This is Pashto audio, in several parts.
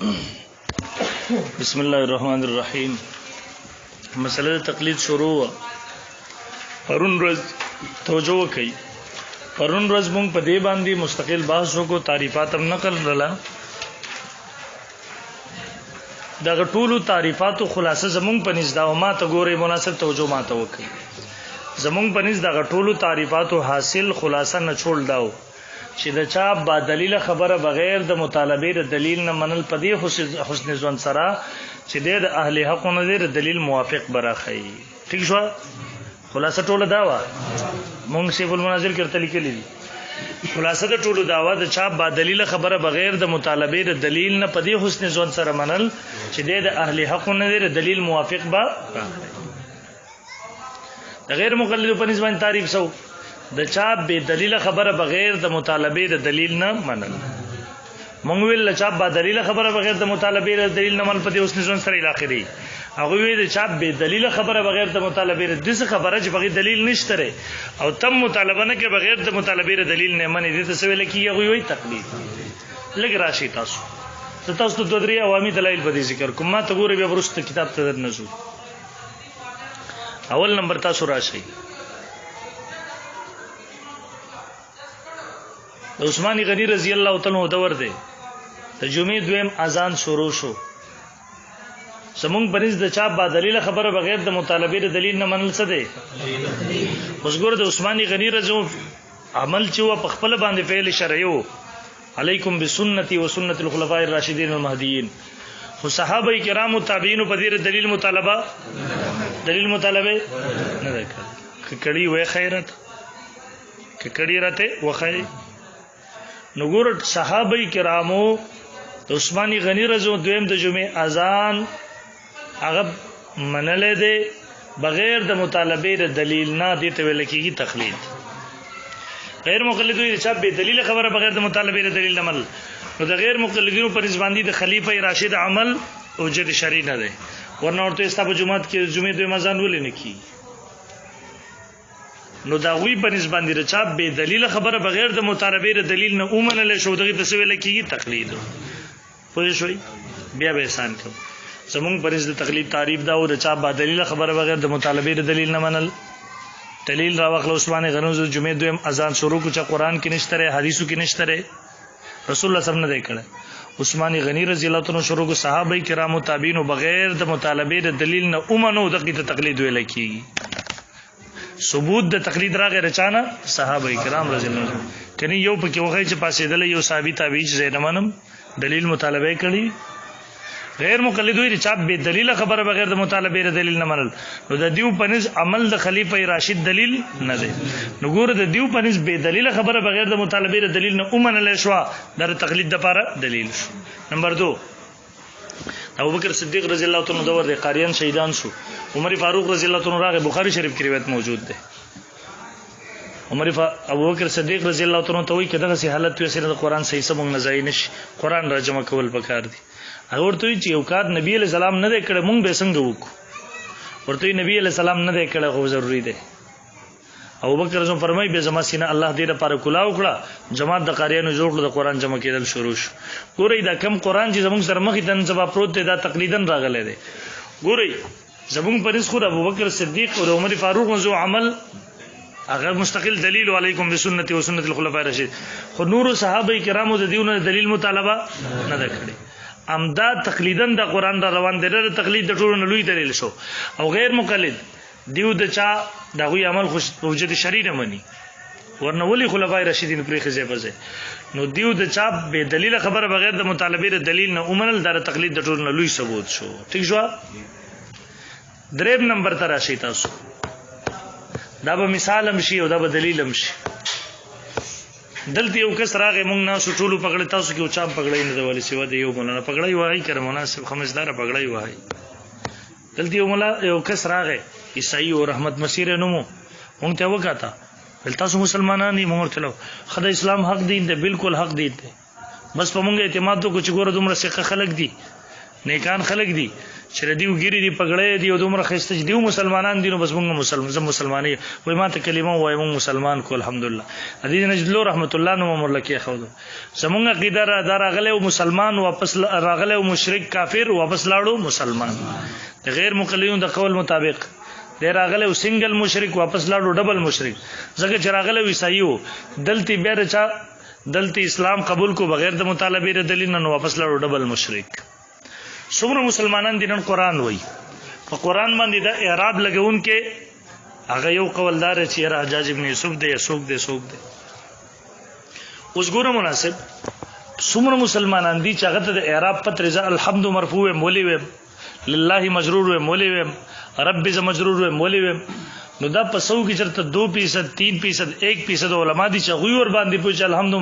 بسم الله الرحمن الرحیم. مسله تقلید شروع. پرون ورځ توجه وکړئ. پرون ورځ موږ په دې باندې مستقل بحث وکړو، تعریفات هم نقل کړل. دا ټولو تعریفاتو خلاصه زموږ په نس دا ما ته ګوري مناسب توجه ما ته وکړي. زموږ په نس دا ټولو تعریفاتو حاصل خلاصه نه چھوڑ داو چې د چا با دلیل خبره بغیر د مطالبه د دلیل نه منل پدې حسن ځوان سره چې د اهل حق نه د دلیل موافق براخی. ٹھیک شو؟ خلاصه ټوله داوا مونږ سیف المناظر کې لیکلي دي. خلاصه د ټولو داوا د چا با دلیل خبره بغیر د مطالبه د دلیل نه پدې حسن ځوان سره منل چې د اهل حق نه د دلیل موافق با د غیر مقلد په نسبت تعریف سو د چا به دلیل خبره بغیر د مطالبه د دلیل نه منل. مونږ ویل چا به دلیل خبره بغیر د مطالبه د دلیل نه منل په دې اوس نشون سره الاخري. هغه ویل چا به دلیل خبره بغیر د مطالبه د دې خبره چې بغیر دلیل نشته او تم مطالبه نه کې بغیر د مطالبه د دلیل نه منې دې څه ویل کی هغه وی تقلید. لګ راشي تاسو ته دوه درې عوامي دلایل په دې ذکر کوم. ما ته ګوره بیا ورسته کتاب ته نزو. اول نمبر تاسو راشي عثمان غنی رضی الله تعالی عنہ دور دی د جمعې دویم اذان شروع شو. سمون پرېز د چا با دلیل خبره بغیر د مطالبه د دلیل نه منل څه دی. اوس ګوره د عثمان غنی رضی عمل چې و په خپل باندې فعل شرعي و علیکم بسنتی و سنت الخلفاء الراشدین المهدیین. خو صحابه کرام او تابعین په دې دلیل مطالبه نه وکړي. کړي وې خیرت کړي راته وخی. نو ګور صحابه کرامو د عثمان غنی رضی دویم د جمعې اذان هغه منلې ده بغیر د مطالبه د دلیل نه دي ته ویل کېږي تقلید. غیر مقلدو چې به دلیل خبره بغیر د مطالبه د دلیل نه منل نو د غیر مقلدینو پر ځباندې د خلیفہ راشد عمل او جد شرعي نه ده. ورنه ورته استابه جمعات کې جمعې دویم اذان ولې نه کی. نو دا وی په نسبت باندې چا به دلیل خبره بغیر د مطالبه د دلیل نه اومنل شو دغه تسویل کیږي تقلید. پوه شئ؟ بیا به احسان کوم. زمونږ پر نسبت تقلید تعریف دا و د چا به دلیل خبره بغیر د مطالبه د دلیل نه منل. دلیل راوخل عثمان غنی د جمعې دویم اذان شروع کو چې قران کې نشته حدیثو کې نشته رسول الله صلی الله علیه وسلم نه کړه. عثمان غنی رضی الله تعالی عنہ شروع کو صحابه کرام او تابعین بغیر د مطالبه د دلیل نه اومنو دغه تقلید ویل کیږي. ثبوت د تقلید راغی رچانه صحابه کرام رضی الله عنهم. کني یو پکې وخی چې پاسېدل یو صحابي تابعی چې زینمنم دلیل مطالبه کړي. غیر مقلد وي چې به دلیل خبره بغیر د مطالبه د دلیل نه منل نو د دیو پنځ عمل د خلیفہ راشد دلیل نه دی. نو ګوره د دیو پنځ به دلیل خبره بغیر د مطالبه د دلیل نه اومنل شو د تقلید د لپاره دلیل شو. نمبر 2 ابوبکر صدیق رضی الله تعالی عنہ دور د قاریان شهیدان شو. عمر فاروق رضی الله تعالی عنہ راغه بخاری شریف کې روایت موجود ده. ابوبکر صدیق رضی الله تعالی عنہ ته وی کده سي حالت وي سره د قران صحیح سمون نزای نشي قران را جمع کول پکار دي. هغه ورته چې یو کار نبی علیہ السلام نه کړه مونږ به څنګه وکړو. ورته نبی علیہ السلام نه کړه خو ضروری ده. ابوبکر رضی الله فرمای به زما سینه الله دې لپاره کلا وکړه جماعت د قاریانو جوړ د قران جمع کېدل شروع شو. ګورئ دا کم قران چې زموږ سره مخې ته جواب پروت دی دا تقلیدن راغلی دی. ګورئ زموږ پرېس خو ابوبکر صدیق او عمر فاروق نو عمل هغه مستقل دلیل علیکم بسنتی و سنت الخلفاء الراشدین. خو نور صحابه کرامو د دیونه دلیل مطالبه نه کړي. امداد تقلیدن د قران را روان دي د تقلید د ټولو لوی دلیل شو. او غیر مقلد دیو د چا دغه عمل خو وجد شرعي نه مني ورنه ولي خلفای راشدین پرې خزه بزه. نو دیو د چا به دلیل خبره بغیر د مطالبه د دلیل نه اومنل د تقلید د ټولو لوی ثبوت شو. ٹھیک شو؟ دریم نمبر ته راشي تاسو دا به مثال هم شي او دا به دلیل هم شي. دلته یو کس راغی مونږ نه ټولو پکړه تاسو کې او چا پکړای نه دی سیوا دی یو مولانا پکړای وای کړه مناسب خمسدار پکړای وای. دلته یو کس راغی عیسائی او رحمت مسیر نومو مونږ ته وکاته بل تاسو مسلمانان دي مونږ ته خدای اسلام حق دین دی بالکل حق دین دی. بس په مونږ اعتماد وکړو چې ګوره دومره څخه خلق دي نیکان خلق دي چې دیو ګيري دی پګړې دی دومره خسته چې دیو مسلمانان دي نو بس موږ مسلمانې وای ما ته کلمه وای موږ مسلمان کو الحمدلله حدیث نجلو رحمت الله نو مولکه خو زمونږ عقیده را راغله مسلمان واپس راغله مشرک کافر واپس لاړو مسلمان د غیر مقلدون د قول مطابق د راغله سنگل مشرک واپس لاړو ډبل مشرک زګه چې راغله عیسایو دلته بیا رچا دلته اسلام قبول کو بغیر د مطالبه دلیل نه واپس لاړو ډبل مشرک څومره مسلمانان دي نن قران وای په قران باندې د اعراب لګون کې هغه یو قولدار چې حجاج ابن یوسف دی سوق دی اوس ګوره مناسب څومره مسلمانان دي چې هغه ته د اعراب پت رضا الحمد مرفوع مولی و لله مجرور و مولی و رب ز مجرور و مولی و نو دا پسو کې چرته 2% 3% 1% علما دي چې غوی ور باندې پوښ الحمد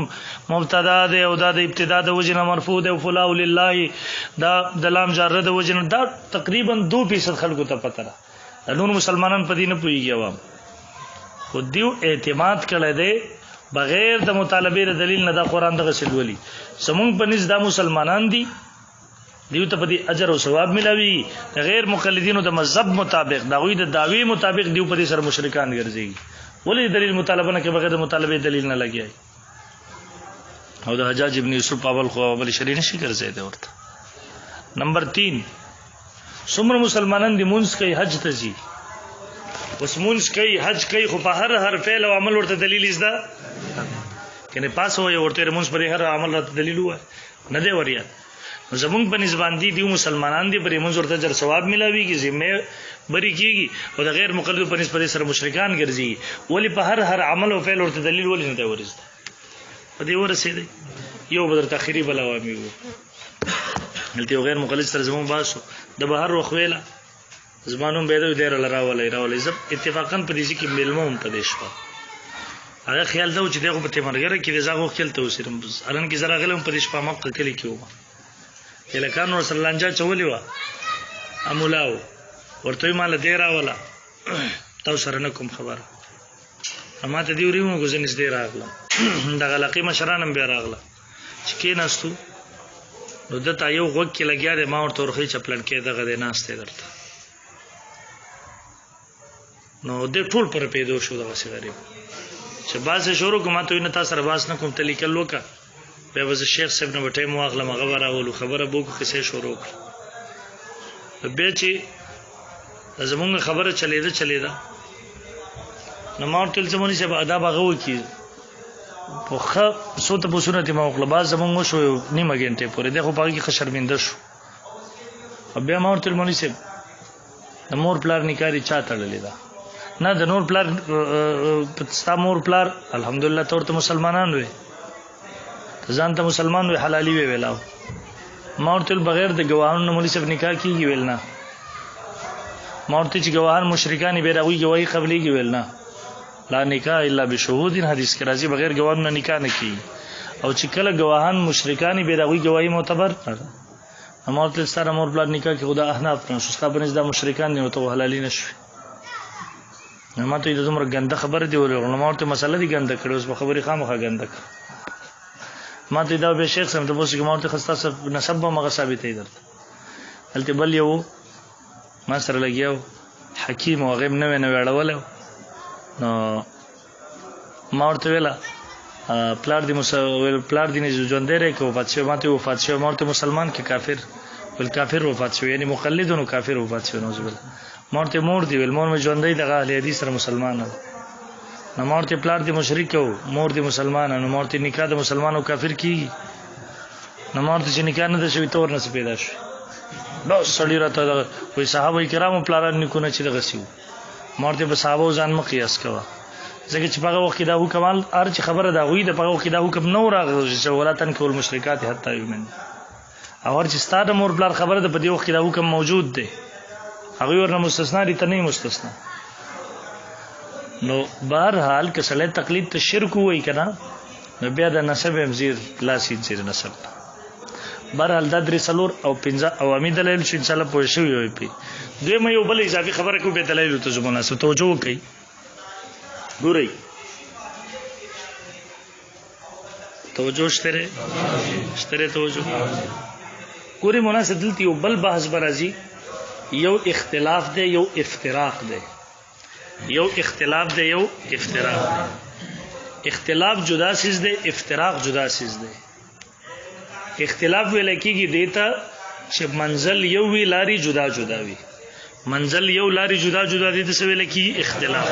مبتدا ده او دا د ابتدا د وجنه مرفوع ده او فلاو لله دا د لام جاره د وجنه دا تقریبا 2% خلکو ته پته را نور مسلمانان په دې نه پويږي عوام خو دیو اعتماد کړي دي بغیر د مطالبه دلیل نه دا قران دغه سلولي سمون په نس دا مسلمانان دي دیو ته په دې اجر او ثواب ملاوي غیر مقلدینو د مذهب مطابق دا غوی د دعوی مطابق دیو په دې سره مشرکان ګرځي ولې دلیل مطالبه نه کې بغیر د مطالبه دلیل نه لګي او د حجاج ابن یوسف اول خو اول شری نشي ګرځي دی ورته نمبر 3 څومره مسلمانان دي مونږ کوي حج ته ځي اوس مونږ کوي حج کوي خو په هر فعل او عمل ورته دلیل زده کنه پاسو یو ورته مونږ په هر عمل ورته دلیل و نه دی وریا زمونږ په نسبان دي دیو مسلمانان دي پرې منځ ورته جر ثواب ملاويږي ذمه بری کیږي او د غیر مقلد په نسبت سره مشرکان ګرځي ولی په هر عمل او فعل ورته دلیل ولې نه دی ورسته په دې ورسېږي یو بدر تخریب بلاوامي وو دلته غیر مقلد سره زمون باسو د بهر وخویلا زمانون به دې راولې زب اتفاقا په دې کې ملموم په دې شپه هغه خیال دا چې دغه په تمرګره کې د زاغو خپل توسیرم ارن کې زرا غلم په دې شپه مکه کلی کې و الکان رسول الله انجا چولی وا امولاو ورته مال دی راولا تاسو سره نه کوم خبر اما ته دی وریمو غزنس دی راغله دا غلقی مشرانم به راغله چې کې نستو نو دته یو غوږ کې لګیا دی ما ورته ورخي چپلن کې دغه دی ناشته درته نو د ټول پر پیدو شو دغه سی غریب چې باز شروع کوم ته نه تاسو باز نه کوم تلیکل وکا به وز شیخ صاحب نو ټیم واغله مغبره اول خبره بوکو کیسه شروع کړ به چې زمونږ خبره چلیده نو ما ټول زمونږ صاحب ادب هغه وکي په خ صوت په سنت ما وکړه باز زمونږ شو نیمه غنټه پورې دغه په کې خشرمنده شو بیا ما ټول مونږ صاحب د مور پلار نکاري چا تړلې ده نه د نور پلار ستا مور پلار الحمدلله تورته مسلمانان وي ځان ته مسلمان وي حلالي وی ویلاو مورتل بغیر د گواهانو مولوی صاحب نکاح کیږي ویل نه مورته چې گواهان مشرکان به راوي گواہی قبليږي ویل نه لا نکاح الا بشهود حدیث کې راځي بغیر گواهانو نه نکاح نه کیږي او چې کله گواهان مشرکان به راوي گواہی معتبر مورتل سره مور بلاد نکاح کې خدا احناف نه شستا بنز د مشرکان نه تو حلالي نشوي نو ماته د زمره ګنده خبره دی ولې نو مورته مسله دی ګنده کړو اوس په خبري خامخا ګنده ما ته دا به شیخ سم ته بوسه کومه ته خاصه نسب ما ثابتې درته هلته بل یو ما سره لګیاو حکیم او غیب نه ویړول نو ما ورته ویلا پلار دی پلار دی نه ژوند دی کو فاتشه ماته وفات شو مورته مسلمان کې کافر ول کافر وفات شو یعنی مقلدونو کافر وفات شو نو زبل مورته مور دی ول مور مې ژوند دی دغه اهل حدیث سره مسلمان نو مورته پلار دی مشرک او مور دی مسلمان نو مورته نکاح د مسلمانو کافر کیږي نو مورته چې نکاح نه د شوی تور نه پیدا شي نو سړی راته وای صحابه کرامو پلاران نکونه چې دغه سیو مورته به صحابه ځان مقیاس کوا ځکه چې په وخت دا حکمال ارچ خبره دا وی د په وخت دا حکم نو راغلی چې ولاتن کول مشرکات حتی یمن او ورچ ستاره مور بلار خبره د په دی وخت دا حکم موجود دی هغه ورنه مستثنا دي ته نه مستثنا نو بهر حال که سړی تقلید ته شرک وای کنه نو بیا د نسب امزیر لاسي زیر نسب بهر حال د درې سلور او 15 عوامي دلایل چې ان شاء الله پوه شوی وي پی دوی مې یو بل اضافي خبره کو به دلایل ته زمونه سره توجه وکړي ګورئ توجه شته توجه ګورئ مناسب دلته یو بل بحث برازي یو اختلاف دی یو افتراق دی. یو اختلاف دی یو افتراق دی. اختلاف جدا سیز دی، افتراق جدا سیز دی. اختلاف ویل کېږي دیتا چې منزل یو وی لاري جدا جدا وي. منزل یو لاري جدا جدا دي څه ویل کېږي اختلاف.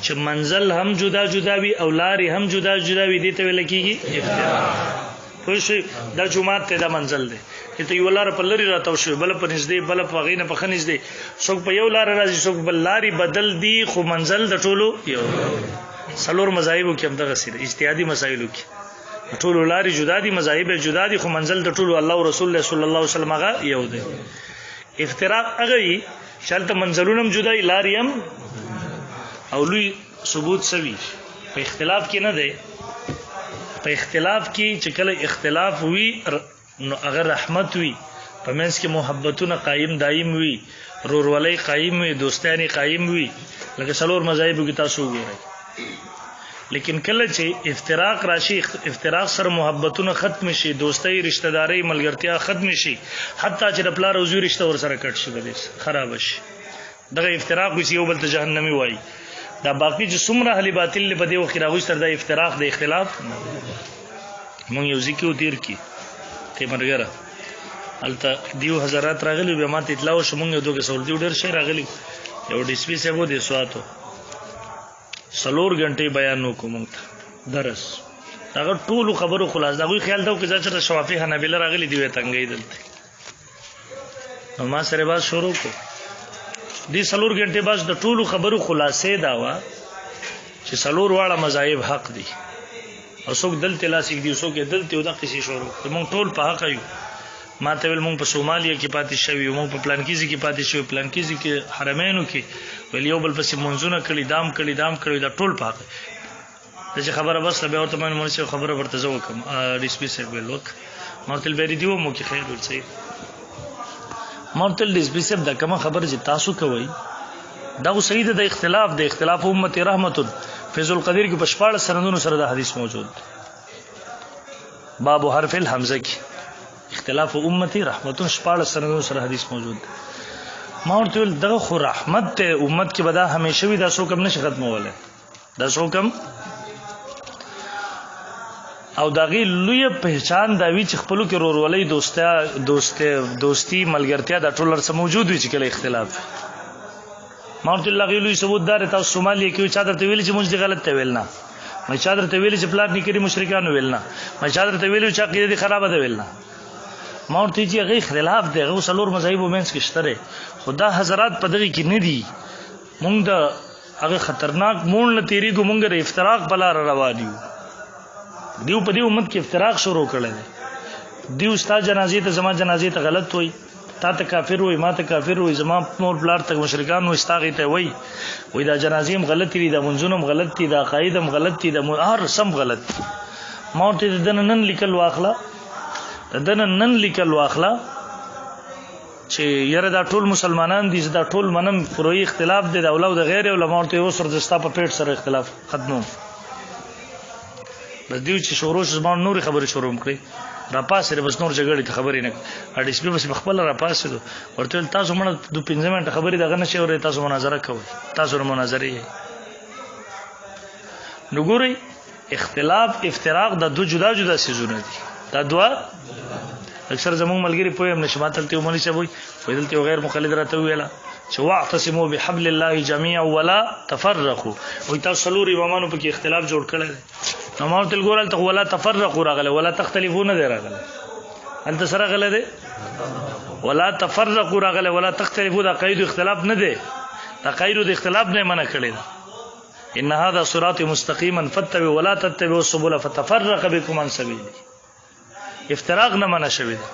چې منزل هم جدا جدا وي او لاري هم جدا جدا وي دي ته ویل کېږي افتراق. خو شي دا جمعات ته دا منزل دی. ته یو لار په لری راتاو شو بل په نږدې بل په غینه په خنځ دی. څوک په یو لار راځي څوک بل لاري بدل دي خو منزل د ټولو یو. سلور مذاهب کې هم دغه سره اجتهادي مسایلو کې ټولو لاري جدا دي، مذاهب جدا دي خو منزل د ټولو الله او رسول الله صلی الله علیه وسلم هغه یو دی. افتراق هغه شالته منزلونم جدای لاریم او لوی ثبوت سوي په اختلاف کې نه دی. په اختلاف کې چې کله اختلاف وي نو هغه رحمت وي، په منځ کې محبتونه قائم دائم وي، رورولۍ قائم وي، دوستانی قائم وي، لکه څلور مذاهب کې تاسو وګورئ. لیکن کله چې افتراق راشي، افتراق سره محبتونه ختم شي، دوستۍ رشتہ داري ملګرتیا ختم شي، حتی چې د پلار او زوی رشتہ ور سره کټ شي بده خراب شي. دغه افتراق وي یو بل ته جهنمی وای. دا باقی چې څومره اهل باطل له بده او خراغوي سره د افتراق د اختلاف مونږ یو ذکر تیر کی ته مرګره الته دیو حضرات راغلی به ماته اطلاع شو مونږ دوه سول دی ډیر شي راغلی یو ډی سپی سه وو دي سواتو 3 غنټې بیان وکوم درس هغه ټول خبرو خلاص دا غوي خیال دا چې چې شوافی حنابلہ راغلی دی تنګي دلته نو ما سره باز شروع کو دی 3 غنټې باز د ټول خبرو خلاصې دا وا چې 3 واړه مذاهب حق دي او څوک دلته لاسیک دي څوک دلته ودا قصې شروع مونږ ټول په حق یو. ما ته ول مونږ په سومالیا کې پاتې شوی مونږ په پلانکیزي کې پاتې شوی پلانکیزي کې حرمینو کې ول یو بل پسې منځونه کړي دام کړي دا ټول پاک. چې خبره بس به او ته مونږ خبره ورته زو کوم ډیسپی سره ول وک مارتل بری دیو مو کې خیر ورسې مارتل ډیسپی سره دا کوم خبره چې تاسو کوي دا سید د اختلاف امت رحمت فیض القدیر کې پشپاړ سندونو سره دا حدیث موجود باب حرف الحمزه کې اختلاف امتی رحمت شپاړ سندونو سره حدیث موجود. ما ورته دغه خو رحمت ته امت کې بدا همیشه وي دا څوک هم نشي ختموله دا څوک هم او دغه لوی پہچان دا وی چې خپلو کې رورولۍ دوستی ملګرتیا دا ټول سره موجود وي چې کله اختلاف. ما ورته لغې لوی ثبوت دار تاسو سومالیا کې چا درته ویل چې موږ دې غلط ته ویل نه ما چا درته ویل چې پلان نکري مشرکانو ویل نه ما چا درته ویل چې عقیده خرابه ده ویل نه. ما ورته چې هغه خلاف دی هغه څلور مذاهب ومنس کې شته خدا حضرات په دغه کې نه دي مونږ د هغه خطرناک مون نه تیریږو مونږ د افتراق بلا روان یو دیو په دې امت کې افتراق شروع کړل دیو استاد جنازې ته زما جنازې ته غلط وای تا ته کافر وای ما ته کافر وای زما مور بلار ته مشرکان نو استاغې ته وای دا جنازې هم غلط دي دا منځونه هم غلط دي دا عقاید هم غلط دي دا هر سم غلط. ما ورته نن لیکل واخلا نن لیکل واخلا چې یره دا ټول مسلمانان دي دا ټول منم فروعي اختلاف دي د اولاد غیر علماء ته اوس ورځستا په پیټ سره اختلاف ختمو بس دیو چې شروع زمان نور خبرې شروع کړې را پاسه بس نور جګړې ته خبرې نه اډیس په بس خپل را پاسه ورته تاسو مړه د 15 منټه خبرې دغه نشي ورته تاسو مناظره کوئ تاسو مناظره یې نو ګورئ اختلاف افتراق د دو جدا سيزونه دي دا دوا اکثر زموږ ملګری پوهیم نشمات تلته مولوی صاحب وي دلته غیر مقلد راته ویلا چې واعتصموا بحبل الله جميعا ولا تفرقوا وي تاسو څلور امامانو په کې اختلاف جوړ کړل نو ما تل ګورل ته ولا تفرقوا راغله ولا تختلفوا نه راغله انت سره غله ده ولا تفرقوا راغله ولا تختلفوا دا قید اختلاف نه ده دا قید د اختلاف نه منع کړی ان هذا صراط مستقيما فاتبعوا ولا تتبعوا السبل فتفرق بكم عن سبيله افتراق نه منع شوی دی.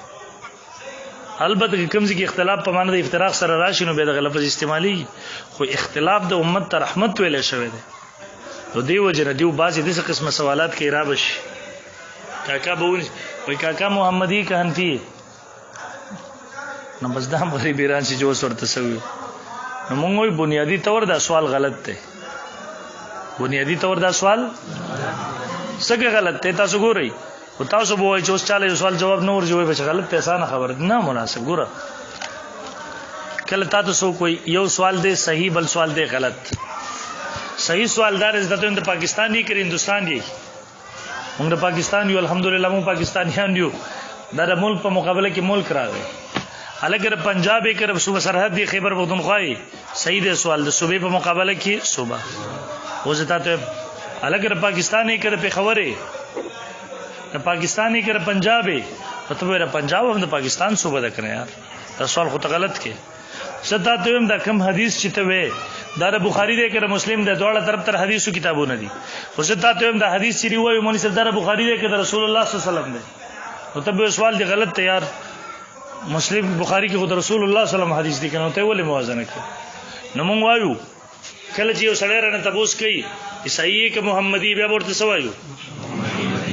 البته کوم ځکه اختلاف په معنی د افتراق سره راشي نو به د لفظ استعمالي خو اختلاف د امت ته رحمت ویل شوی دی. نو دیو جن دیو بازي د څه قسمه سوالات کې را بشي کاکا بونی وای کاکا محمدی که حنفی نو بس دا غریب ایران چې جو ورته سوي نو موږ وای بنیادی طور دا سوال غلط دی بنیادی طور دا سوال څنګه غلط دی تاسو ګورئ او تاسو به وای چې اوس چاله سوال جواب نه ورجوي به غلط پیسې نه خبر نه مناسب ګوره کله تاسو کوئی یو سوال دی صحیح بل سوال دی غلط صحیح سوال دار از دته د پاکستان دی کړي هندستان دی موږ د پاکستان یو الحمدلله موږ پاکستانیان یو دا د ملک په مقابله کې ملک راغی الګر پنجاب کې رب صوبه سرحد دی خیبر پختونخوا صحیح دی سوال د صوبې په مقابله کې صوبه وزتا ته الګر پاکستاني کې په خبره د پاکستاني کې پنجاب ته ویره پنجاب هم د پاکستان صوبه ده کنه یار دا سوال خو ته غلط کې صدا ته هم دا کم حدیث چې ته وې دا د بخاری دی کې مسلم د دوړه طرف تر حدیثو کتابونه دي خو صدا ته هم دا حدیث چې وایي مونږ صلی الله بخاری دی کې د رسول الله صلی الله علیه وسلم دی نو ته به سوال دی غلط ته یار مسلم بخاری کې خود رسول الله صلی الله علیه وسلم حدیث دی کنه ته ولې موازنه کوي نو مونږ وایو کله چې یو سړی رانه تاسو کوي عیسائی کې محمدي بیا ورته سوایو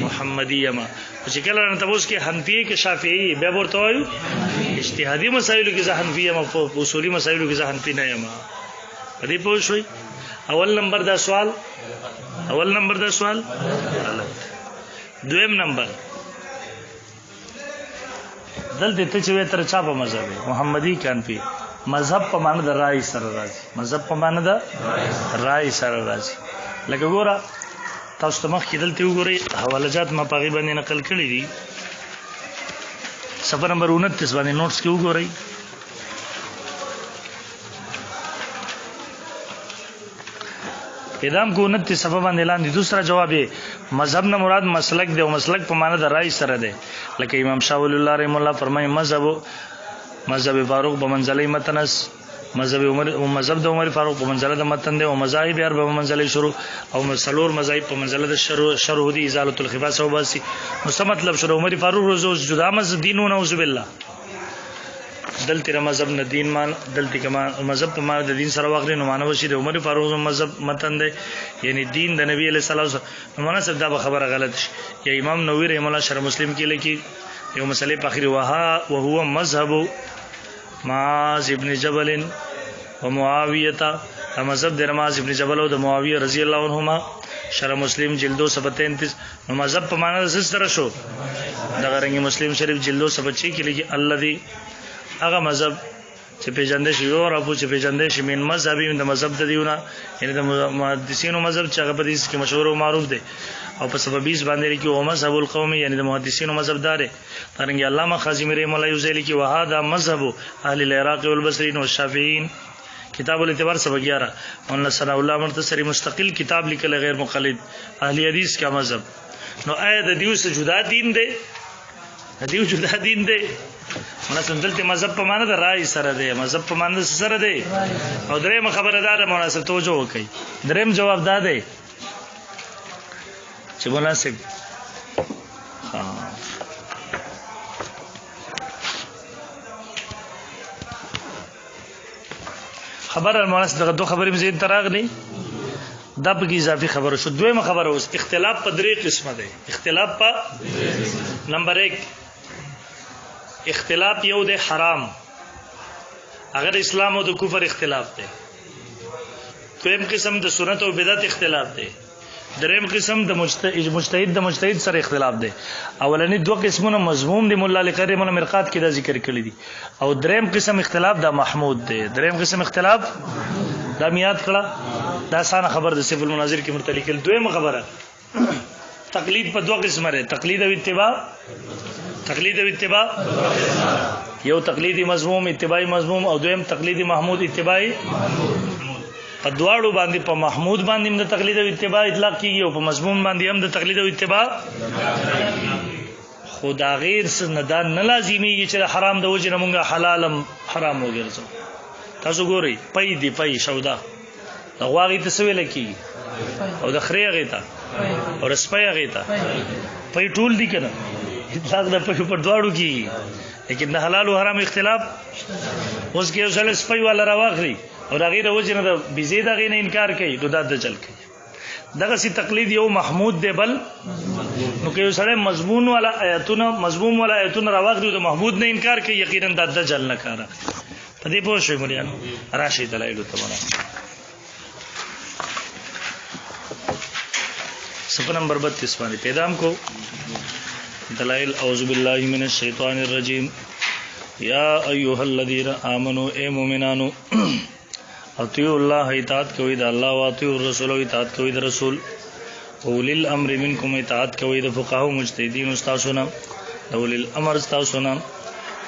محمدی ما چې کله رانه تاسو کې حنفی کې شافعی بیا ورته وایو اجتهادي مسائلو کې ځه حنفی ما په اصولي مسائلو کې ځه حنفی نه یم دې پوه شوي اول نمبر دا سوال غلط دویم نمبر دلته ته چې تر چا په مذهب محمدي کانفی مذهب په معنی د رائے سره راځي مذهب په معنی د رائے سره راځي لکه ګوره تاسو ته مخکې دلته وګورئ حواله جات ما پاغي باندې نقل کړی دي صفحه نمبر 29 باندې نوټس کې وګورئ ادم کو 29 صفحه باندې لاندې دوسرا جواب یې مذهب نه مراد مسلک دی او مسلک په معنی د رائے سره دی لکه امام شاه ولی الله رحم الله فرمایي مذهب فاروق په منزله متنس مذهب د عمر فاروق په منزله د متن دی او مذاهب یې په منزله شروع او مسلور مذاهب په منزله د شروع دی ازاله الخفاء او باسي نو څه مطلب شروع عمر فاروق روز جدا مذهب دینونه اعوذ بالله دلته مذهب نه دین مان دلته کما مذهب په معنی د دین سره واخلي نو مانو شي د عمر فاروق مذهب متن دی یعنی دین د نبی علیہ الصلوۃ والسلام نو مناسب دا خبره غلط شي یا امام نووي رحم الله شرح مسلم کې لیکي یو مسئله په اخر وهو مذهب معاذ ابن جبل ومعاویه مذهب د معاذ ابن جبل او د معاویه رضی الله عنهما شرح مسلم جلد 233 نو مذهب په معنی د سره شو دا غرنګ مسلم شریف جلد 226 کې لیکي الذي هغه مذهب چې پیژندل شي او راپو چې پیژندل شي من مذهبي د مذهب د دیونه یعنی د محدثینو مذهب چې هغه په دې کې مشهور او معروف دی او په سبب 20 باندې لیکي او مذهب القوم یعنی د محدثینو مذهب دار څنګه علامه خازمی رحم الله یوزلی لیکي وهذا مذهب اهل العراق والبصرین والشافعین کتاب الاعتبار سبق 11 مولانا ثنا الله منتصری مستقل کتاب لیکل غیر مقلد اهل حدیث کا مذهب نو آیا د دیو سے جدا دین دی دیو جدا دین دی مناسب دلته مذهب په معنی د رائے سره دی مذهب په معنی سره دی او درېم خبردار مناسب توجه وکړي درېم جواب دا دی چې مناسب خبر المناسب دغه دوه خبرې مزید تراغلي دا په اضافي خبره شو دویمه خبره اوس اختلاف په درې قسمه دی اختلاف په نمبر 1 اختلاف یو د حرام اگر اسلام او د کفر اختلاف دی دویم قسم د سنت او بدعت اختلاف دی دریم قسم د مجتهد سره اختلاف دی اولنی دوه قسمونه مضموم دی مولا علی قری مولا مرقات کې دا ذکر کړی دي او دریم قسم اختلاف دا محمود دی دریم قسم اختلاف دا میاد کړه دا اسانه خبر د سیف المناظر کې مرتلی کړي دویمه خبره تقلید په دوه قسمه لري تقلید او اتباع یو تقلیدی مضموم اتباعی مضموم او دویم تقلیدی محمود اتباعی په دواړو باندې په محمود باندې هم د تقلید او اتباع اطلاق کیږي او په مضمون باندې هم د تقلید او اتباع خدا غیر څه دا نه لازمي چې حرام د وجه نه مونږه حلالم حرام وګرځو تاسو ګورئ پي دی پي سودا د غواغې ته څه ویل کیږي او د خرې هغې ته او د سپۍ هغې ته پي ټول دي که نه اطلاق د پي په دواړو کیږي لیکن د حلال او حرام اختلاف اوس کې یو سړی سپۍ والا راواخلي او د هغې د وجې نه د بیزې د هغې نه انکار کوي نو دا دجل کوي دغسې تقلید یو محمود دی بل نو که یو سړی مضمون والا آیتونه راواخلي او د محمود نه انکار کوي یقینا دا دجل نه کار په دې پوه شوئ مریانو راشئ دلایلو ته صفحه نمبر 32 باندې پیدا هم کو دلائل اعوذ باللہ من الشیطان الرجیم یا ایها الذین آمنوا اے مومنانو اطیعوا الله اطاعت کوئ د الله او اطیعوا الرسول اطاعت کوئ د رسول اولی الامر منکم اطاعت کوئ د فقهاء مجتهدین استادو نه اولی الامر استادو نه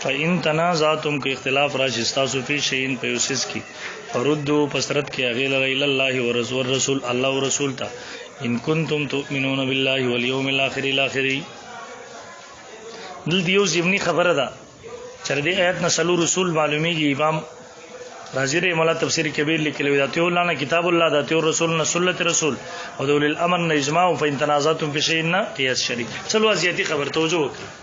فإن تنازعتم که اختلاف راشي استاسو فی شیء په یوسس کی فردوا پسرت کی اغیل الی الله ورسول رسول الله ورسول تا ان کنتم تؤمنون بالله واليوم الاخر الاخری دل دیو زمینی خبره ده چر دې آیت نسلو رسول معلومیږي امام رازی رحمه الله تفسیر کبیر لیکلی دا ته الله نه کتاب الله دا ته رسول نه سنت رسول او دول الامر نه اجماع او فإن تنازعتم فی شیء قیاس شرعی چلو ازیاتی خبر توجه وکړه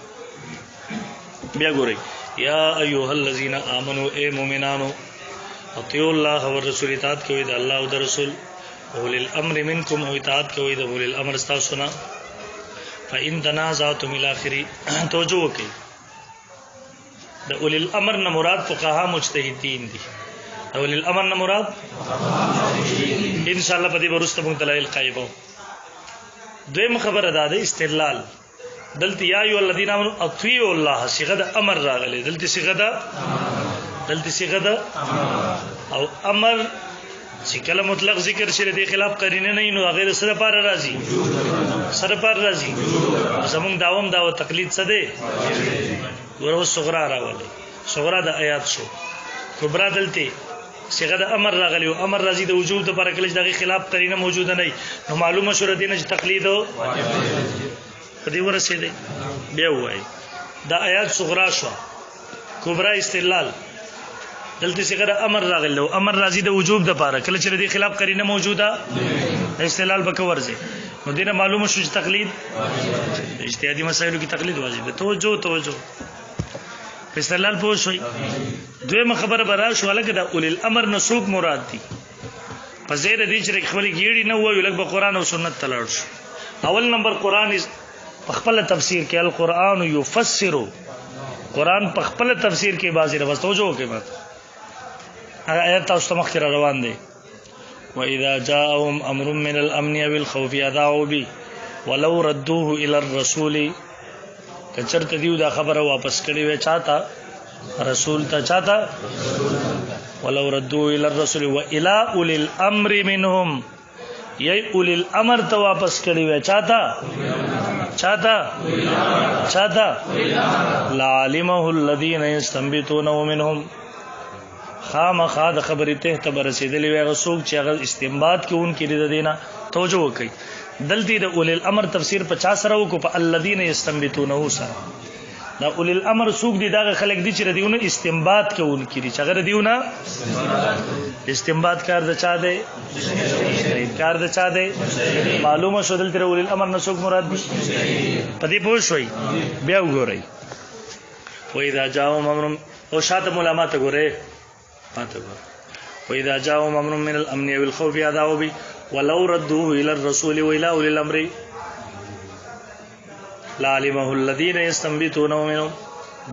بیا ګورئ یا ایها الذین آمنوا اے مومنانو اطیعوا الله والرسول اطاعت کوئ د الله او د رسول اولی الامر منکم او اطاعت کوئ د اولی الامر استاسو نه فإن تنازعتم الى اخری توجه وکړئ د اولی الامر نه مراد فقها مجتهدین دي اولی الامر نه مراد ان شاء الله په دې ورسته مونږ دلایل قایبو دویم خبره ده استدلال دلته یا ایو الذین آمنوا اطیعوا الله صيغه د امر راغلی دلته صيغه د او امر چې کله مطلق ذکر شری دی خلاف قرینه نه نو غیر سره پر راضی زمون داوم داو تقلید څه دی ورو صغرا راولي صغرا د آیات شو کبرا دلته صيغه د امر راغلی او امر راضی د وجوب د پر کله د خلاف قرینه موجوده نه نو معلومه شوه دینه چې تقلید پدې ورسېده بیا وای دا آیات صغرا شو کبرا استدلال دلته څنګه امر راغلی او امر راضی د وجوب د پاره کله چې د خلاف قرینه موجوده استدلال بک ورځي نو دینه معلومه شو چې تقلید اجتهادي مسایلو کې تقلید واجب ده توجه استدلال پوه شوي دویمه خبره برا شو لکه د اول الامر نسوک مراد دي په زیر دي چې خپل گیړي نه وایو لکه قرآن او سنت تلاړ شو اول نمبر قرآن خپل تفسیر کې القرآن یفسر قرآن په خپل تفسیر کې بازی راوستو توجه کوي ماته آیات تاسو مخ کې روان دي واذا جاءهم امر من الامن والخوف اذاعوا به ولو ردوه الى الرسول کچرته دیو دا خبره واپس کړي وې چاته رسول ته چاته ولو ردوه الى الرسول والى اولي الامر منهم یی اولی الامر ته واپس کړي وې چاته لعلمه الذين يستنبطونه منهم خامخا د خبرې ته برسېدلې وې غسوک چې هغه استنباط کوونکې د دینه توجه وکړي دلته د اولی الامر تفسیر 50 سره وکړو په الذين يستنبطونه سره دا اولی الامر سوق دي دا خلک دي چې ردیونه استنباط کوونکې دي چې هغه ردیونه استنباط کار د چا دی معلومه شو دلته اولی الامر نسوک مراد دي پدې پوه شوي بیا وګورئ واذا جاءهم امر او شاته علماء ته ګورئ واذا جاءهم امر من الامن والخوف اذاعوا به ولو ردوه الى الرسول والى اولي الامر لعلمه الذين يستنبطونه منهم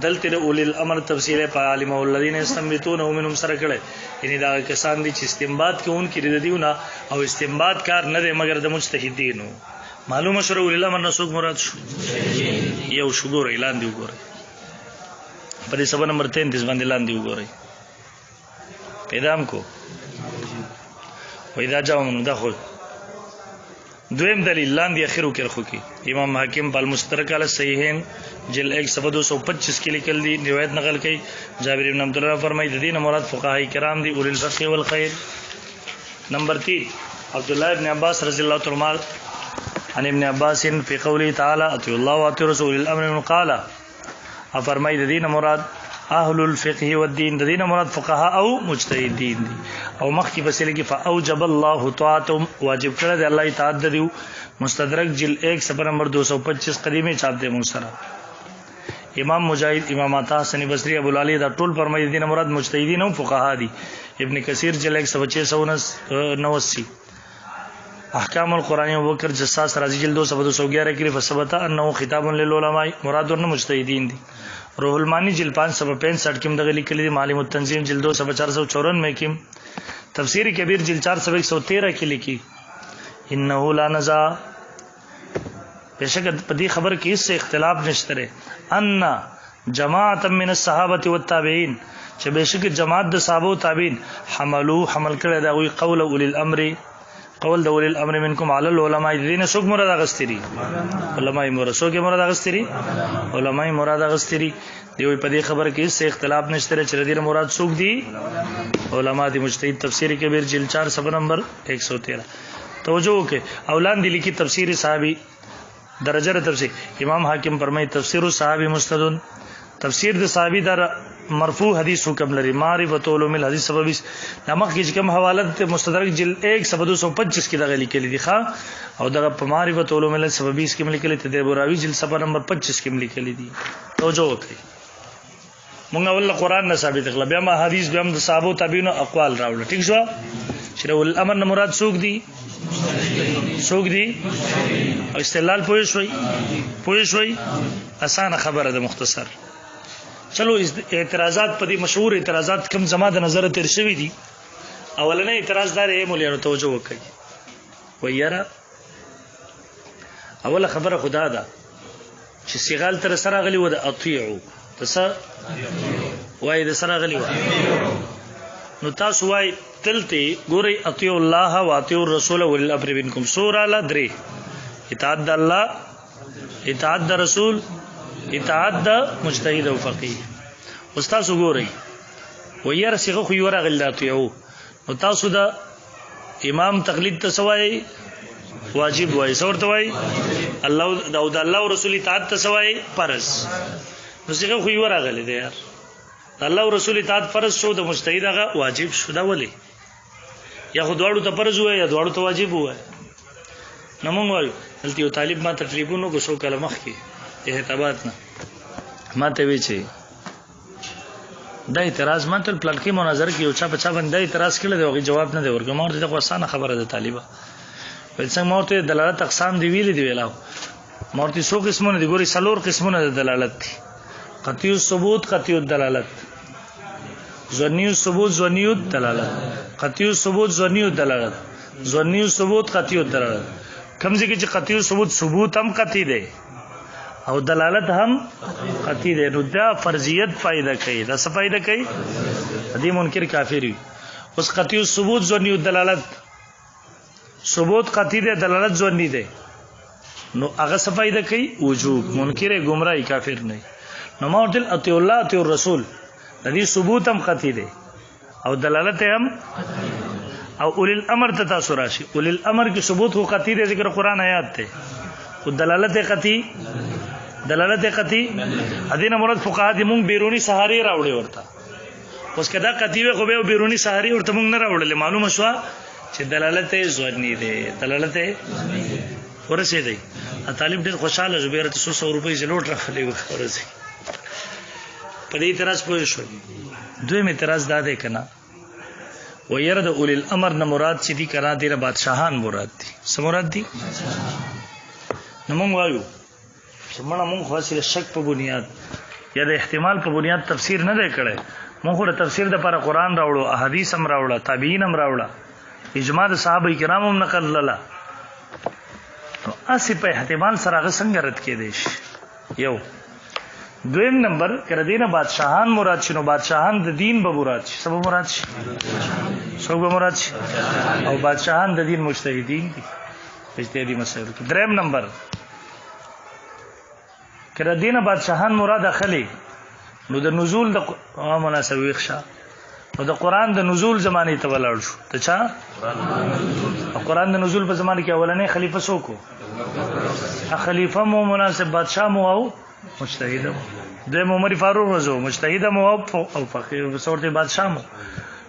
دلته اولي الامر تفصیل په علمه الذين يستنبطونه منهم سره کړه یعنی دا کسان دي چې استنباط کوونکي دي دیونه او استنباط کار نه دی مگر د مجتهدینو معلومه شوه اولي الامر نسوک مراد شو یو شګور اعلان دی وګورئ په دې سبا نمبر 33 باندې اعلان دی وګورئ پیدام کو وإذا جاءهم دخل دویم دلیل لاندې اخرو کې رخو کې امام حاکم په المستدرک علی الصحیحین جلد 1225 کې لیکل دي روایت نقل کړي جابر بن عبد الله فرمایي د دین مراد فقهای کرام دي اول الفقه والخير نمبر 3 عبد الله ابن عباس رضی الله تعالی عن ابن عباس في قوله تعالى اطيعوا الله واطيعوا رسول الامر من قال فرمایي د دین مراد اهل الفقه والدين د دین مراد فقها او مجتهدین دي او مخکې بسې لګي فاوجب الله طاعتهم واجب کړه د الله اطاعت دیو مستدرک جلد 1 صفحه نمبر 225 قدیمه چاپ دي مونسره امام مجاهد امام عطا حسن بصری ابو العلی دا ټول فرمایي د دین مراد مجتهدین او فقها دي ابن کثیر جلد 1 صفحه 699 احکام القرآن ابوبکر جساس رازی جلد 2 صفحه 211 کې فثبت انه خطاب للعلماء مراد ورنه مجتهدین دي روح المانی جلد 5 صفحه 65 کې دغه لیکلي دي معالم التنظیم جلد 2 صفحه 494 کې تفسیر کبیر جلد 4 صفحه 113 کې لیکي انه لا نزا بشک په دې خبر کې هیڅ اختلاف نشته ان جماعت من الصحابه والتابعین چې بشک جماعت د صحابه او تابعین حمل کړه دا وی قول اول الامر قول د اول الامر منکم علی العلماء دین سوق مراد غستری علماء مراد غستری علماء مراد غستری دی په دې خبره کې څه اختلاف نشته چې دې مراد سوق دي علماء دی مجتهد تفسیر کبیر جلد 4 صفحه نمبر 113 توجه وکي اولان دي لیکي تفسیر صحابي درجه تفسیر امام حاکم فرمایي تفسیر صحابي مستدون تفسیر د صحابي در مرفوع حدیث حکم لري معرفت علوم الحدیث سبب نامه کې کوم حوالت مستدرک جلد 1 صفحه 225 کې دغه لیکلي دي ښا او دغه په معرفت علوم الحدیث سبب کې لیکلي ته د براوی جلد صفحه نمبر 25 کې لیکلي دي توجه وکړئ مونږ ول قرآن نه ثابت کړل بیا ما حدیث بیا د صحابه تابعین اقوال راوړل ټیک شو چې ول امر نه مراد څوک دي او استدلال پوه شوي اسانه خبره ده مختصر چلو اعتراضات په دې مشهور اعتراضات کم زما د نظر تیر شوی دي اولنې اعتراض دار یې مولانو توجه وکړي ویرا اوله خبره خدا ده چې سیغال تر سره غلی و د اطیعو تاسو وای د سره غلی و نو تاسو وای تلته ګوري اطیعوا الله و اطیعوا الرسول ولل امر منکم سورہ ل3 اطاعت د الله اطاعت د رسول اطاعت د مجتهد او فقيه استاد وګورئ وير سیغه خو یو راغلی اطیعو نو تاسو د امام تقلید تسوای واجب وای سورته وای الله او د الله او رسول اطاعت تسوای فرض نو سیغه خو یو راغلی دی یار الله او رسول اطاعت فرض شو د مجتهد هغه واجب شو دا ولی یا خو دواړو ته فرض وای یا دواړو ته واجب وای نو مونږ وایو دلته یو طالب ما تقریبونو کو شو کله مخ کې احتبات نه ما ته وی چې دا اعتراض ما ته پلان کې مناظره کې یو چا په چا باندې اعتراض کړل دی او جواب نه دی ورکړ ما ورته خو اسانه خبره ده طالبہ ول څنګه ما ورته دلالت اقسام دی ویلاو ما ورته څو قسمونه دي ګوري سلور قسمونه د دلالت دي قطعی الثبوت قطعی الدلالت ظنی الثبوت ظنی الدلالت قطعی الثبوت ظنی الدلالت ظنی الثبوت قطعی الدلالت کوم ځکه چې قطعی الثبوت ثبوت هم قطعی دی او دلالت هم قطعی دی نو دا فرضیت فائدہ کوي دا څه فائدہ کوي دې منکر کافر وي اوس قطعی الثبوت ظنی الدلالت ثبوت قطعی دی دلالت ظنی دی نو هغه څه فائدہ کوي وجوب منکر گمراهی کافر نه نو مورتل اطیع الله اطیع الرسول د دې ثبوت هم قطعی دی او دلالت هم او اول الامر تاسو راشي اول الامر کې ثبوت خو قطعی دی ذکر قرآن آیات ته او دلالت قطعی ادینه مراد فقها دي مونږ بیرونی سهاري راوړي ورته اوس کدا قطعی خو به بیرونی سهاري ورته مونږ نه راوړل معلومه شو چې دلالت ظنی دی دلالت ورسې دی طالب ډېر خوشاله زبیره 100 روپۍ زلوټ راخلې ورسې په دې اعتراض پوه شو دویم اعتراض دا دی کنه ويره د اول الامر نه مراد چې دي کرا دي بادشاہان مراد دي څه مراد دي نو موږ وایو چې موږ خاصه شک په بنیاد یا د احتمال په بنیاد تفسیر نه دی کړی موږ د تفسیر د لپاره قران راوړو احادیث هم راوړو تابعین هم راوړو اجماع د صحابه کرام هم نقل لاله نو اسی په احتمال سره څنګه رد کې دي یو دویم نمبر کړه دینه بادشاہان مراد شنو بادشاہان د دین به مراد شي سبب مراد شي سبب مراد شي او بادشاہان د دین مجتهدین دي اجتهادي مسائل کې دریم نمبر کړه دینه بادشاہان مراد اخلي نو د نزول د مناسبه ښه نو د قران د نزول زمانه ته ولاړ شو ته چا قران د نزول په زمانه کې اولنې خلیفہ څوک خلیفہ مو مناسب بادشاہ مو او مجتهد د عمر فاروق رضو مجتهد مو او فقيه صورت بادشاہ مو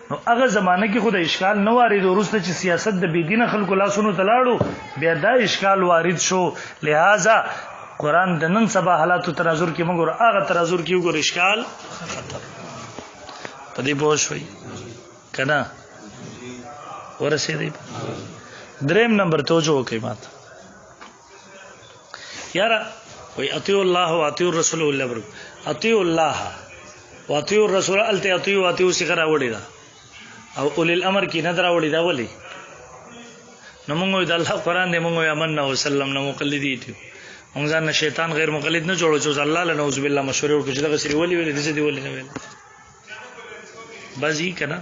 نو هغه زمانه کې خو د اشکال نه وارد ورسته چې سیاست د بيدینه خلکو لاسونو تلاړو بیا دا اشکال وارد شو لہذا قران د نن سبا حالاتو تناظر کې موږ هغه تناظر کې وګور اشکال ختم پدې پوښوي کنه ورسېدې دریم نمبر توجه وکي ماته یاره وی اطیع الله و اطیع الرسول الله اطیع الله و اطیع الرسول الته اطیع و اطیع څنګه راوړی دا او اول الامر کې نه دراوړی دا ولی نو موږ د الله قران دې موږ امننا وسلم نو مقلدی دي موږ ځان شیطان غیر مقلد نه جوړو چې الله له نعوذ بالله مشورې ورکړو چې دغه سری ولي دې دې ولي نه ویل بس یې کنه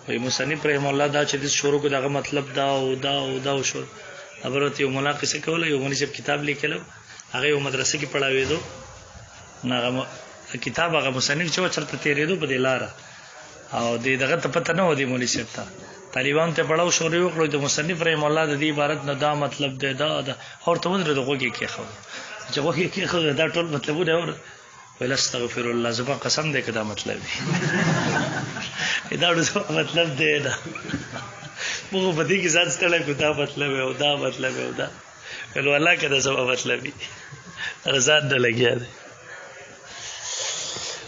وای مصنف رحم الله دا چې د شروع کو دغه مطلب دا او شو خبرته یو ملاقات کوله یو منځ کتاب لیکلو هغه یو مدرسې کې پڑھاوې دو نه کتاب هغه مصنف چې چرته تیرېدو په دلاره او دغه ته پته نه و دی مولوی صاحب ته طالبان ته پڑھاو شروع وکړو د مصنف رحم الله د دې عبارت نه دا مطلب دی دا اور ته ودرې دغه کې خو چې وګي کې خو دا ټول مطلبونه اور ویل استغفر الله زما قسم دې کدا مطلب دی دا ډېر مطلب دی دا موږ په دې کې ځان ستړی کو دا مطلب او دا مطلب او دا ولو الله کدا زما مطلب دی رضا نه لګیا دی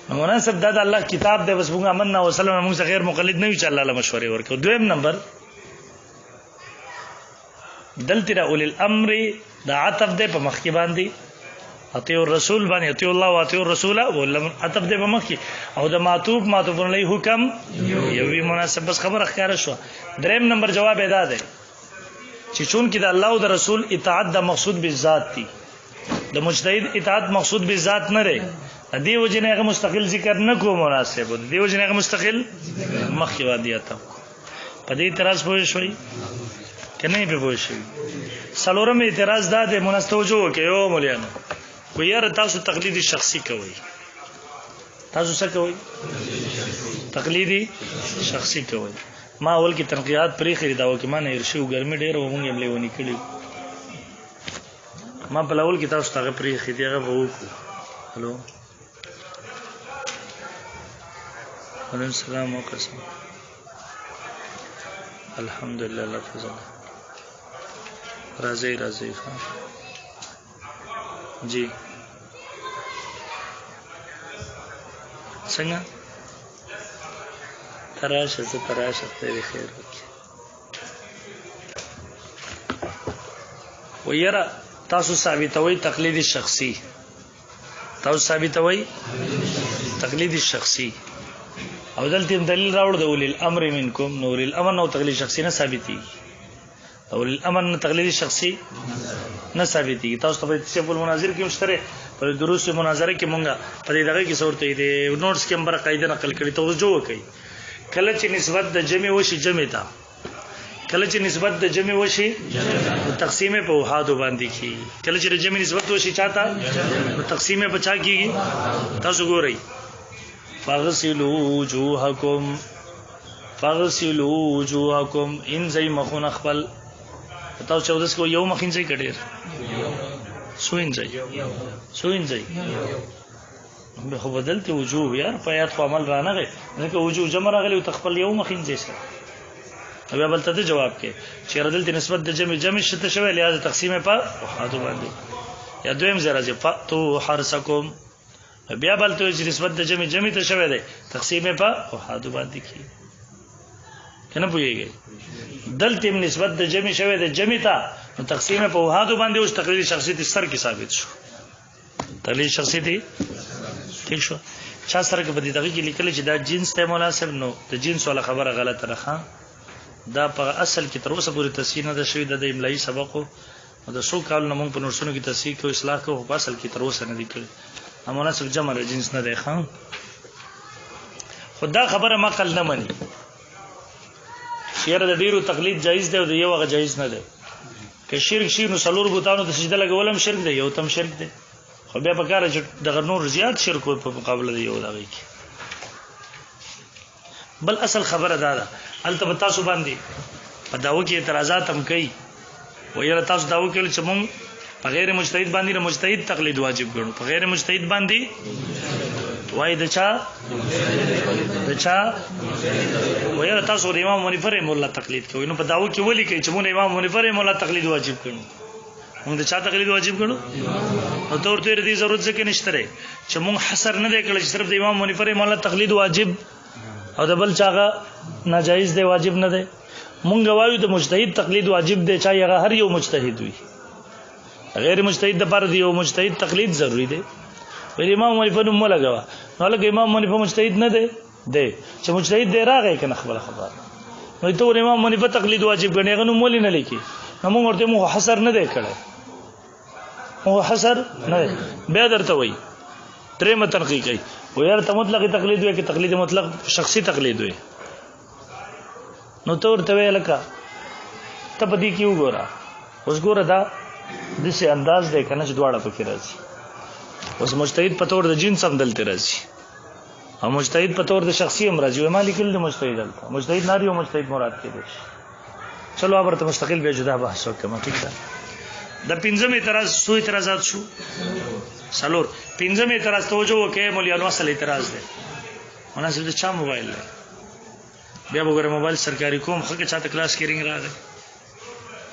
مناسب دا د الله کتاب دی بس موږ امن او سلام موږ غیر مقلد نه وي چې الله له مشورې ورکو دویم نمبر دلته را اول الامر دا عطف دی په مخ کې باندې اطیع الرسول باندې اطیع الله او اطیع الرسول ولم عطف دی په مخ کې او د معطوف علیه حکم یوې مناسب بس خبره ښکاره شو دریم نمبر جواب ادا دی چې چون کې د الله او د رسول اطاعت د مقصود بالذات دی د مجتهد اطاعت مقصود بالذات نه لري دی وجنه هغه مستقل ذکر نه کو مناسب دی وجنه هغه مستقل مخ وادیات په دې اعتراض پوه شوي کنه به پوه شوي څلورم اعتراض دا د منستوجو کې یو مليانو وير تاسو تقلیدی شخصي کوي تاسو څه کوي تقلیدی شخصي کوي ما اول کې تنقیحات پرې خریدا و کې ما نه ارشو ګرمي ډېر و مونږ هم لیونی کړی ما په اول کې تاسو ته پرې خریدا غو هلو عليكم السلام وقسم الحمدلله الله فضل راضي خان جی څنګه تراشه ته خیر وکړي ويرا تاسو ثابتوي تقلید شخصي او دلته دلیل راوړ د اول الامر منکم نور الامر نو تقلید شخصي نه ثابتي اول الامر نه تقلید شخصي نه ثابتي تاسو ته په سیف المناظر کې مشتره پر دروس مناظره کې مونږه په دې دغه کې صورت دی نوټس کې امبر قاعده نقل کړي توجه وکړي کله چې نسبت د جمع وشي جمع ته کله چې نسبت د جمع وشي تقسیم په وحاد باندې کی کله چې د جمع نسبت وشي چاته تقسیم په چا کیږي تاسو ګورئ فغسلوا وجوهکم ان زي مخون خپل تاسو 14 کو یو مخین زي کډیر سوین زي به خو بدلته وجوه یار پیات خو عمل را نه غي ځکه وجوه جمع راغلی او تخپل یو مخین زي سره بیا بل ته جواب کې چې ردل نسبت د جمع شته شوی لہذا تقسیم په وحاد باندې یا دویم زره چې فتو حرسکم بیا بل ته چې نسبت د جمع ته شوی دی تقسیم په وحاد باندې کی کنه پوهیږي دلته نسبت د جمع شوی دی جمع ته تقسیم په وحاد باندې اوس تقلید شخصي د سر کې ثابت شو تقلید شخصي دی ٹھیک شو چا سره کې بدی دغه کې لیکل چې دا جنس ته مناسب نو د جنس ولا خبره غلطه راخه دا په اصل کې تر اوسه پورې تصحیح نه ده شوی د املایي سبق او د څو کال نه مونږ په نورسونو کې تصحیح کو اصلاح کو په اصل کې تر اوسه نه دی کړی مناسب جمع د جنس نه دی خان خدا خبره مقل نه مني شیر د ډیرو تقلید جایز دی او د یو هغه جایز نه دی که شرک شي نو سلور بوتانو د سجده لګولم شرک دی یو تم شرک دی خو بیا په کار چې د نور زیات شرک په مقابله دی یو دغه کې بل اصل خبره دا ده البته تاسو باندې په داو کې اعتراضات هم کوي وایره تاسو داو کې چې مونږ په غیر مجتهد باندې مجتهد تقلید واجب ګڼو په غیر مجتهد باندې وای د چا وایره تاسو د امام منفر مولا تقلید کوي نو په داو کې ولي کوي چې مونږ امام منفر مولا تقلید واجب ګڼو موږ د چا تقلید واجب ګڼو نو تور ته دې ضرورت ځکه نشته چې مونږ حصر نه دی کړی چې صرف د امام منفر مولا تقلید واجب او د بل چاغه ناجایز دی واجب نه دی مونږ وایو د مجتهد تقلید واجب دی چې هغه هر یو مجتهد وي غیر مجتهد د پر دی یو مجتهد تقلید ضروری دی ولی امام منفر نو لګوا نو لکه امام منفر مجتهد نه دی چې مجتهد دی راغی کنه خبره نو ته امام منفر تقلید واجب غنی غنو مولي نه لیکي نو موږ ورته مو حصر نه دی کړی او حصر نه بیا درته وای درېمه تنقیح کوي و یار ته مطلق تقلید وي کې تقلید مطلق شخصي تقلید وي نو ته ورته وی لکه ته په دې کې وګوره اوس ګوره دا داسې انداز دی که نه چې دواړه پکې راځي اوس مجتهد په طور د جنس هم دلته راځي او مجتهد په طور د شخصي هم راځي ما لیکل دی مجتهد دلته مجتهد ناري او مجتهد مراد کېدی شي چلو اب ورته مستقل بیا جدا بحث وکړم ٹھیک ده د پنځم اعتراض سو اعتراضات شو سلور پنځم اعتراض توجه وکړه مولیانو اصل اعتراض دی مناسب د چا موبایل دی بیا وګوره موبایل سرکاري کوم خو کې چاته کلاس کې رنګ راغی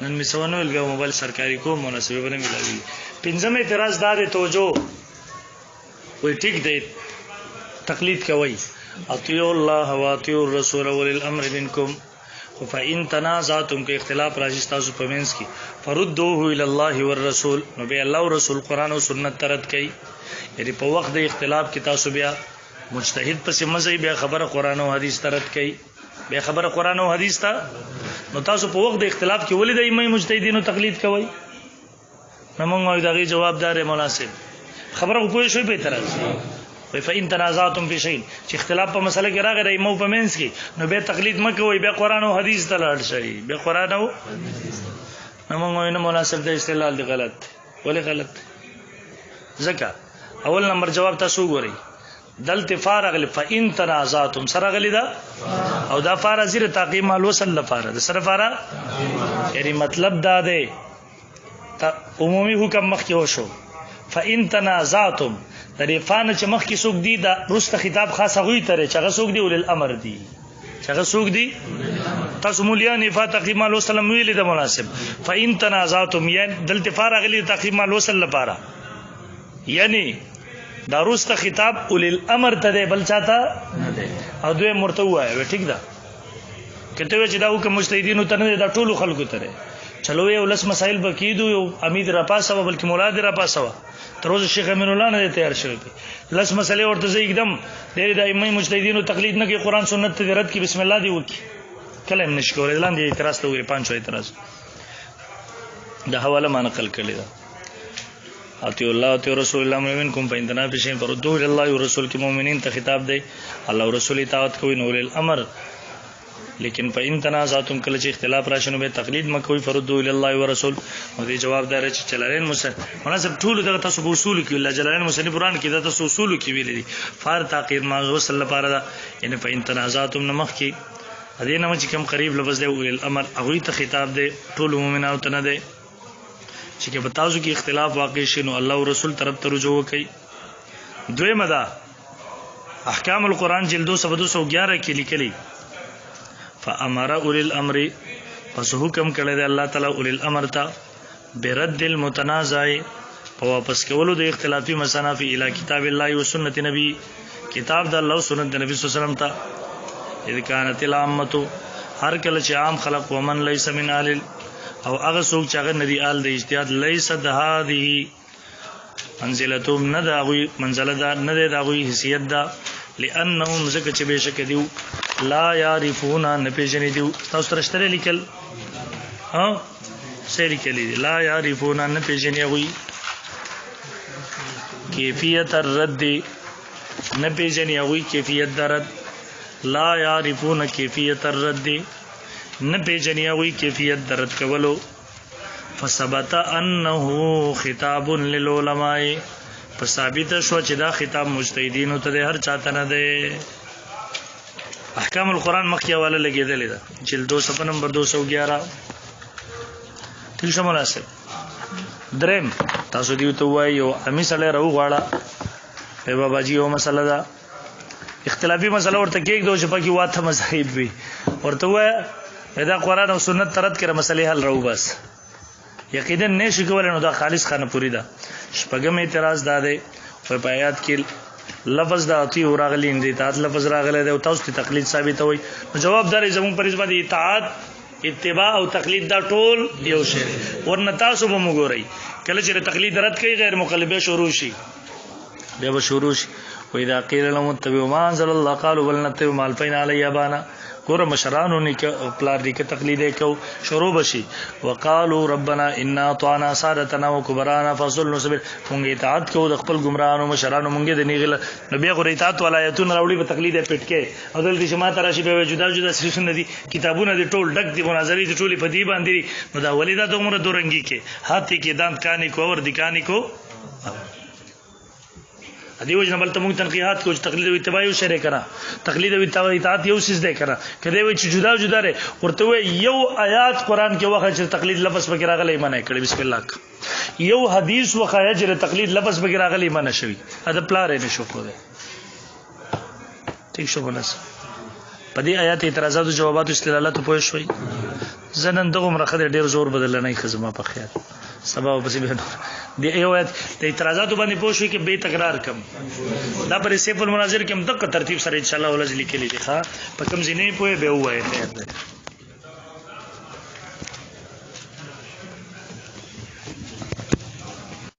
نن می سوانو بیا موبایل سرکاري کوم مناسب به نه ملاوي پنځم اعتراض دا دی توجه وای ټیک دی تقلید کوي اطیعوا الله واطیعوا الرسول واولي الامر منکم فإن تنازعتم کې اختلاف راځي تاسو په منځ کې فردوه الى الله والرسول نو به الله او رسول قران او سنت ترد کوي یعنی په وخت د اختلاف کې تاسو بیا مجتهد پس مزه بیا خبره قران او حدیث ترد کوي بیا خبره قران او حدیث ته نو تاسو په وخت د اختلاف کې ولې د ایمه مجتهدینو تقلید کوي نو موږ دغه جواب دار مناسب خبره کوی شوی به اعتراض وای فإن تنازعتم في شيء چې اختلاف په مسله کې راغی د ایمه په منځ کې نو به تقلید مکوئ بیا قران او حدیث ته لاړ شئ بیا قران او نو موږ نه مناسب د استدلال دی غلط ولې غلط ځکه اول نمبر جواب تاسو ګورئ دلته فارغ فإن تنازعتم سره غلی دا او دا فار زیر تعقیب مال وصل لپاره د سره فار یعنی مطلب دا دی عمومي حکم مخ کې وشو فإن تنازعتم د فان چې مخ کې سوق دی دا رسته خطاب خاصه غوي ترې چې هغه سوق دی ول الامر دی چې هغه سوق دی تاسو مولیان افات تقییم الله سلام ویل د مناسب فإن تنازعتم یعنی دلته فارغ لی تقییم الله وصل لپاره یعنی دا رسته خطاب ول الامر ته بل چاته او دوی مرته وای ټیک ده کته چې دا حکم مجتهدینو ته نه دا ټولو خلکو ته چلو یو لس مسائل بکیدو یو امید را پاسه بلکې مولا دی را پاسه تر اوسه شیخ امین الله نه تیار شوی لس مسئله ورته زه एकदम ډېر د ائمه مجتهدینو تقلید نه کوي قران سنت ته رد کی بسم الله دی وکی کلم نشکور لاندې اعتراض ته وګورئ پنځه اعتراض د حواله ما نقل کړی دا اتی الله او رسول الله مومن کوم په اندنا پښین پردو الله او رسول کې مؤمنین ته خطاب دی الله او رسول اطاعت کوي نور الامر لیکن په ان تنازعتم کله چې اختلاف راشنو به تقلید مکوئ فردو الى الله ورسول او دې جواب دار چې چلارین مناسب ټول دغه تاسو اصول کې الله جلالین مصنف قرآن کې د تاسو اصول کې ویل دي فار تاقیر ما وصل لپاره دا یعنی په ان تنازعتم نمخ کې دې نه چې کوم قریب لفظ دی اول الامر هغه ته خطاب دی ټول مومنانو ته نه دی چې په تاسو کې اختلاف واقع شي نو الله او رسول طرف ته رجوع کوي دویمه دا احکام القرآن جلد 211 کې لیکلي فامر اول الامر پس حکم کړی دی الله تعالی اول الامر ته برد المتنازع په واپس کولو د اختلافي مصنف الی کتاب الله او سنت نبی کتاب د الله او سنت د نبی صلی الله علیه وسلم ته اذ کانت العامه هر کله چې عام خلق ومن ليس من اهل او هغه څوک چې هغه ندی آل د اجتهاد ليس د هذه منزلتهم نداوی منزله دا نه داوی حیثیت دا لانهم زکه چې بشک دیو لا يعرفون نپیژنې دیو تاسو ترشتره لیکل ها سې لیکل لا يعرفون نپیژنې وي کیفیت الرد نپیژنې وي کیفیت درد لا يعرفون کیفیت الرد نپیژنې وي کیفیت درد کولو فثبت انه خطاب للعلماء فثابت شو چې دا خطاب مجتهدینو ته هر چاته نه دی احکام القرآن مخکې حواله لګېدلې ده جلد 2 صفحه نمبر 211 ټیک شو مناسب درم تاسو دیو ته وایي یو امی سره راو غواړه په بابا جی یو مسله ده اختلافي مسله ورته کېږي دوه چې پکې واته مذهب وي ورته وایي دا قرآن او سنت ترد کړه مسلې حل راو بس یقینا نشي کولای نو دا خالص خانه پوری ده شپږم اعتراض دا دی په آیات کې لفظ دا اتی راغلی اندی اطاعت لفظ راغلی دی او تاسو ته تقلید ثابت وي جواب دار زمون پر اسباد اطاعت اتباع او تقلید دا ټول یو شی ورنه تاسو به وګورئ کله چې تقلید رد کوي غیر مقلبه شروع شي بیا به شروع شي و اذا قيل لهم اتبعوا ما انزل الله قالوا بل نتبع ما الفينا عليه ابانا ګوره مشرانو نه پلار دې کې تقلید کو شروع بشي وقالو ربنا انا طعنا سادتنا وكبرانا فصلنا سبيل مونږه اطاعت کو د خپل ګمراهانو مشرانو مونږه د نیغله نبی غو اطاعت ولایتونه راوړي په تقلید پټ کې او دلته جماعت راشي به جدا جدا سیسونه دي کتابونه دي ټول ډک دي مناظرې دي ټولې په دې باندې نو دا ولیدا د عمر دورنګي کې هاتي کې دانت کانی کو اور دی کانی کو ادي وجه بل ته مونږ تنقیحات کو تقلید او اتباع یو شری کړه تقلید او اطاعت یو سیس دی کړه کله وی چې جدا جدا لري ورته یو آیات قران کې وخت چې تقلید لفظ پکې راغلی منع کړي بسم الله یو حدیث وخت چې تقلید لفظ پکې راغلی منع شوی دا پلار نه شو کوله ٹھیک شو بنس په دې آیات اعتراضات او جوابات استدلالات پوه شوي زنن دغه مرخه ډیر زور بدل نه خزمه په خیال سبب پسې به دی یو د اعتراضات باندې پوه شوي کې به تکرار کم دا پر سیف المناظر کې هم دغه ترتیب سره ان شاء الله ولز لیکلي دي ښا په کوم ځینې پوهه به وایي خیر دی